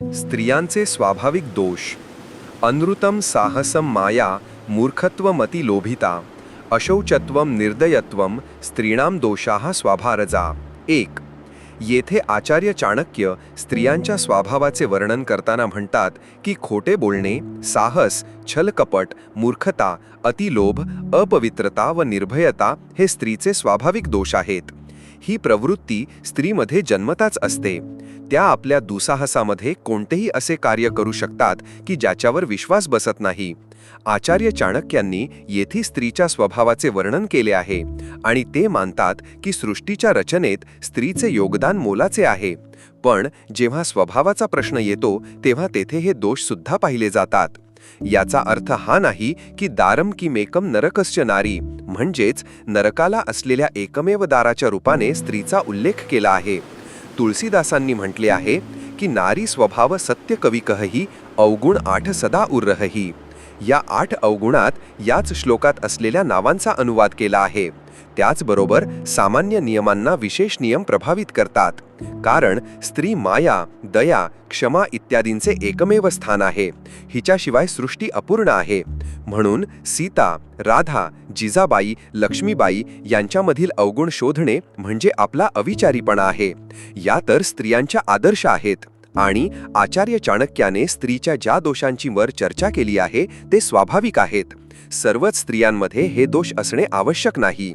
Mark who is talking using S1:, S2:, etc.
S1: स्त्रियांचे स्वाभाविक दोष. अनृतं साहसं माया मूर्खत्वमति लोभिता अशौचत्वम निर्दयत्वम स्त्रीणाम दोषाः स्वाभारजा. 1. येथे आचार्य चाणक्य स्त्रियांच्या स्वभावाचे वर्णन करताना म्हणतात की खोटे बोलणे, साहस, छलकपट, मूर्खता, अतिलोभ, अपवित्रता व निर्भयता हे स्त्रीचे स्वाभाविक दोष आहेत. ही प्रवृत्ती स्त्रीमध्ये जन्मताच असते. त्या आपल्या दुसाहसामध्ये कोणतेही असे कार्य करू शकतात की ज्याच्यावर विश्वास बसत नाही. आचार्य चाणक्यांनी येथे स्त्रीच्या स्वभावाचे वर्णन केले आहे आणि ते मानतात की सृष्टीच्या रचनेत स्त्रीचे योगदान मोलाचे आहे. पण जेव्हा स्वभावाचा प्रश्न येतो तेव्हा तेथे हे दोष सुद्धा पाहिले जातात. याचा अर्थ हा नाही की दारम किमेकम नरकस्य नारी, म्हणजेच नरकाला असलेल्या एकमेव दाराच्या रूपाने स्त्रीचा उल्लेख केला आहे. तुलसीदासांनी म्हटले आहे की नारी स्वभाव सत्य कविकही अवगुण 8 सदा उर्रही. या 8 अवगुणात याच श्लोकात असलेल्या नावांचा अनुवाद केला आहे. त्याचबरोबर सामान्य नियमांना विशेष नियम प्रभावित करतात. कारण स्त्री माया, दया, क्षमा इत्यादींचे एकमेव स्थान आहे. हिच्याशिवाय सृष्टी अपूर्ण आहे. म्हणून सीता, राधा, जिजाबाई, लक्ष्मीबाई यांच्यामधील अवगुण शोधणे म्हणजे आपला अविचारीपणा आहे. या तर स्त्रियांच्या आदर्श आहेत. आणि आचार्य चाणक्याने स्त्रीच्या ज्या दोषांची वर चर्चा केली आहे ते स्वाभाविक आहेत. सर्वच स्त्रियांमध्ये हे दोष असणे आवश्यक नाही.